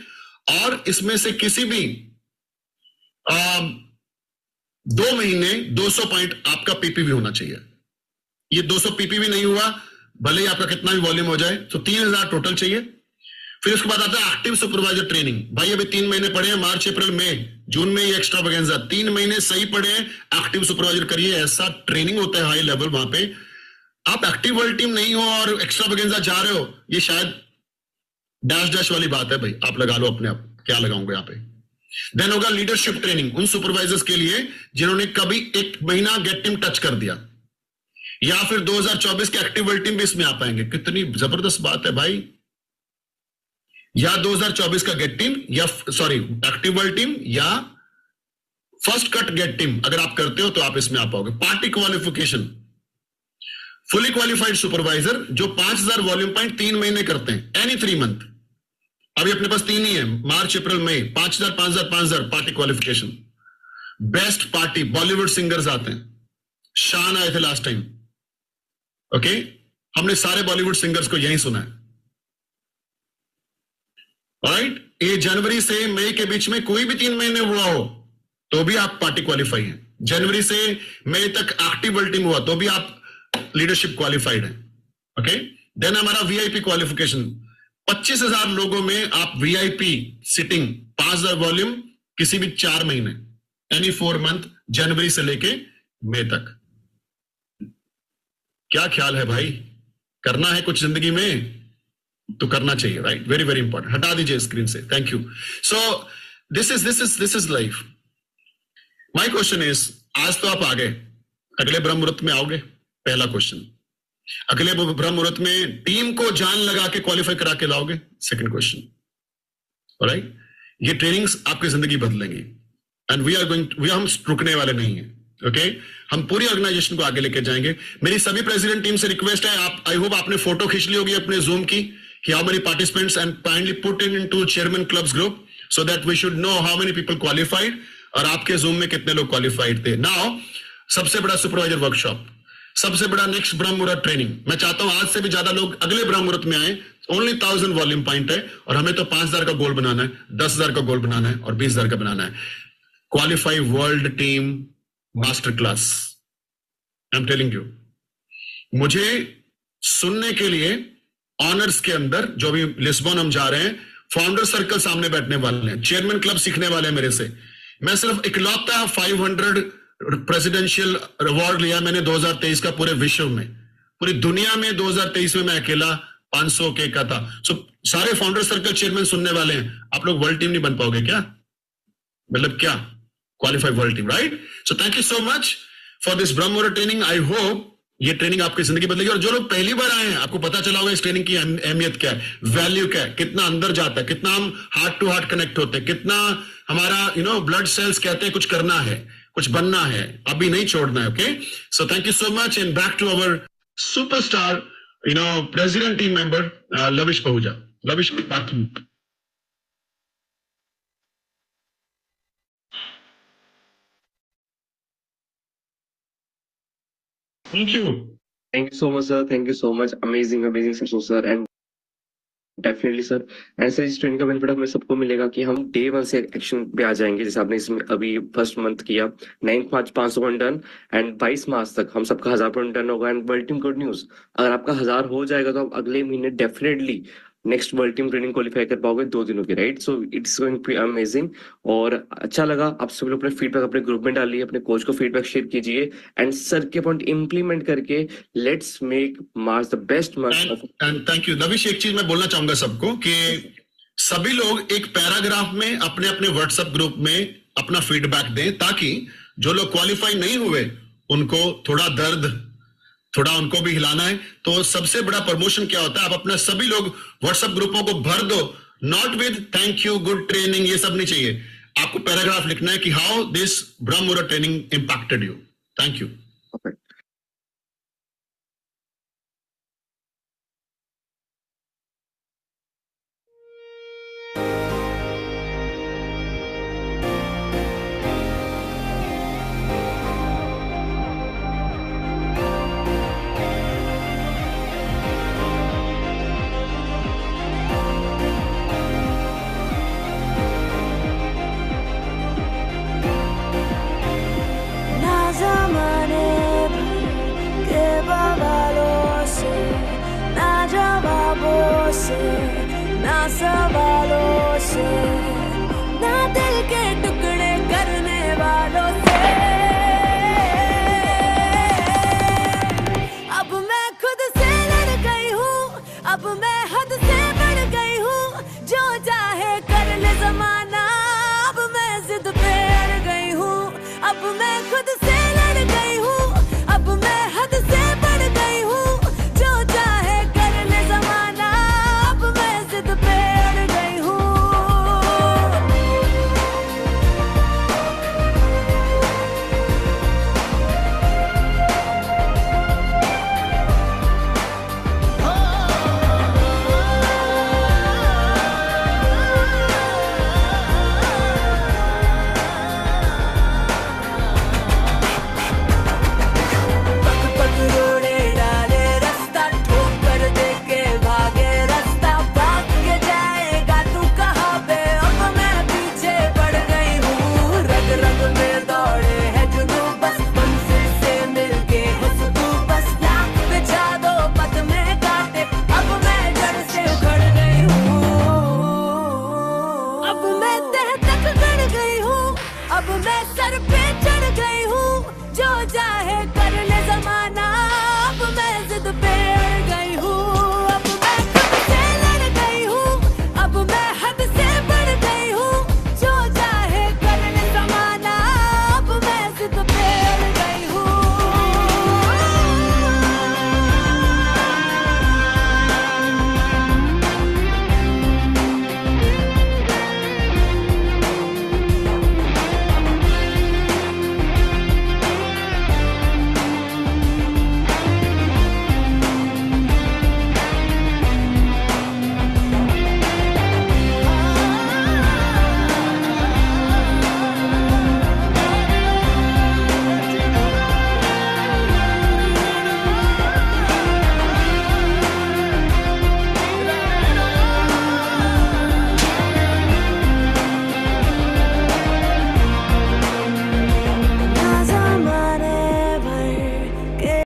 और इसमें से किसी भी 2 महीने 200 पॉइंट आपका पीपीवी होना चाहिए। ये 200 पीपीवी नहीं हुआ, भले ही आपका कितना भी वॉल्यूम हो जाए, तो 3,000 टोटल चाहिए। फिर उसके बाद आता है एक्टिव सुपरवाइजर ट्रेनिंग। भाई अभी 3 महीने पढ़े हैं, मार्च अप्रैल मई, जून में ये एक्स्ट्रावेगेंजा। 3 महीने सही पढ़े हैं, एक्टिव सुपरवाइजर करिए। ऐसा ट्रेनिंग होता है हाई लेवल वहां पे। आप एक्टिव वर्ल्ड टीम नहीं हो और एक्स्ट्रावेगेंजा जा रहे हो, ये शायद डैश डैश वाली बात है भाई। आप लगा लो अपने आप, क्या लगाऊंगा यहाँ पे। देन होगा लीडरशिप ट्रेनिंग उन सुपरवाइजर्स के लिए जिन्होंने कभी 1 महीना गेट टीम टच कर दिया, या फिर 2024 के एक्टिव वर्ल्ड टीम भी इसमें आ पाएंगे। कितनी जबरदस्त बात है भाई। या 2024 का गेट टीम, या सॉरी एक्टिव वर्ल्ड टीम, या फर्स्ट कट गेट टीम अगर आप करते हो तो आप इसमें आ पाओगे। Party qualification, fully qualified supervisor जो 5,000 वॉल्यूम पॉइंट 3 महीने करते हैं, एनी 3 मंथ। अभी अपने पास 3 ही है, मार्च अप्रैल मई। 5,000 5,000 5,000 party qualification. Best party Bollywood singers आते हैं। शान आए थे लास्ट टाइम, ओके। हमने सारे बॉलीवुड सिंगर्स को यहीं सुना है, राइट। ये जनवरी से मई के बीच में कोई भी 3 महीने हुआ हो तो भी आप पार्टी क्वालिफाई हैं। जनवरी से मई तक एक्टिव वर्ल्ड टीम हुआ तो भी आप लीडरशिप क्वालिफाइड हैं, ओके। देन हमारा वीआईपी क्वालिफिकेशन, 25,000 लोगों में आप वीआईपी सिटिंग, 5,000 वॉल्यूम, किसी भी 4 महीने, एनी 4 मंथ, जनवरी से लेके मई तक। क्या ख्याल है भाई? करना है कुछ जिंदगी में तो करना चाहिए, राइट। Very very important. हटा दीजिए स्क्रीन से, thank you. So this is life. My question is, आज तो आप आ गए, अगले ब्रह्म मुहूर्त में आओगे? पहला क्वेश्चन। अगले ब्रह्म मुहूर्त में टीम को जान लगा के क्वालिफाई करा के लाओगे? Second question, right. ये ट्रेनिंग्स आपकी जिंदगी बदलेंगी, एंड हम रुकने वाले नहीं है, ओके। हम पूरी ऑर्गेनाइजेशन को आगे लेके जाएंगे। मेरी सभी प्रेसिडेंट टीम से रिक्वेस्ट है, आप, आई होप आपने फोटो खींच ली होगी अपने जूम की, कि how many participants, and kindly put it into chairman clubs group so that we should know how many people qualified, और आपके जूम में कितने लोग क्वालिफाइड थे। नाउ सबसे बड़ा सुपरवाइजर वर्कशॉप, सबसे बड़ा नेक्स्ट ब्रह्म मुहूर्त ट्रेनिंग। मैं चाहता हूं आज से भी ज्यादा लोग अगले ब्रह्म मुहूर्त में आए। ओनली 1,000 वॉल्यूम पॉइंट है, और हमें तो 5,000 का गोल बनाना है, 10,000 का गोल बनाना है, और 20,000 का बनाना है। Qualify world team master class, I am telling you. मुझे सुनने के लिए ऑनर्स के अंदर, जो भी लिस्बन हम जा रहे हैं, फाउंडर सर्कल सामने बैठने वाले हैं, चेयरमैन क्लब सीखने वाले हैं मेरे से। मैं सिर्फ इकलौता 500 प्रेसिडेंशियल अवार्ड लिया मैंने 2023 का पूरे विश्व में। पूरी दुनिया में 2023 में मैं अकेला 500 के का था। सो सारे फाउंडर सर्कल चेयरमैन सुनने वाले हैं। आप लोग वर्ल्ड टीम नहीं बन पाओगे क्या? मतलब क्या? Qualify world team, right. So thank you so much for this ब्रह्म मुहूर्त ट्रेनिंग। आई होप ये ट्रेनिंग आपकी जिंदगी बदलेगी। और जो लोग पहली बार आए हैं, आपको पता चला होगा इस ट्रेनिंग की अहमियत क्या है, वैल्यू क्या है, कितना अंदर जाता है, कितना हम हार्ट टू हार्ट कनेक्ट होते हैं, कितना हमारा ब्लड सेल्स कहते हैं कुछ करना है, कुछ बनना है, अभी नहीं छोड़ना है, okay. So thank you so much, and back to our superstar president team member Lavish Pahuja. Lavish, thank you. Thank you so much, sir. Thank you so much. Amazing, amazing session, sir. And definitely sir, ऐसे इस training का benefit हमें सबको मिलेगा कि हम day 1 से action पे आ जाएंगे। जैसे आपने इसमें अभी फर्स्ट मंथ किया, 9 March 500 point done, and 22 March तक हम सबका 1000 पॉइंट डन होगा। And world team good news, अगर आपका 1000 हो जाएगा तो आप अगले महीने definitely next world team training qualify कर पाओगे 2 दिनों की, right. So it's going to be amazing. और अच्छा लगा, आप सभी लोग अपने फीडबैक अपने ग्रुप में डालिए, अपने कोच को फीडबैक शेयर कीजिए, एंड सर के पॉइंट इंप्लीमेंट करके let's make March the best month. And thank you Navish. एक चीज मैं बोलना चाहूंगा सबको कि सभी लोग एक पैराग्राफ में अपने अपने व्हाट्सएप ग्रुप में अपना फीडबैक दें, ताकि जो लोग क्वालिफाई नहीं हुए उनको थोड़ा दर्द, थोड़ा उनको भी हिलाना है। तो सबसे बड़ा प्रमोशन क्या होता है, आप अपना सभी लोग व्हाट्सएप ग्रुपों को भर दो, not with thank you, good training, ये सब नहीं चाहिए। आपको पैराग्राफ लिखना है कि हाउ दिस ब्रह्म मुहूर्त training impacted you. Thank you. ना ज़माने भर के बवालों से, ना जवाबों से, ना सवालों से, ना दिल के टुकड़े करने वालों से। अब मैं खुद से लड़ गई हूँ, अब मैं हद से बढ़ गई हूँ, जो चाहे कर ले ज़माना, अब मैं जिद पे अड़ गई हूँ, अब मैं खुद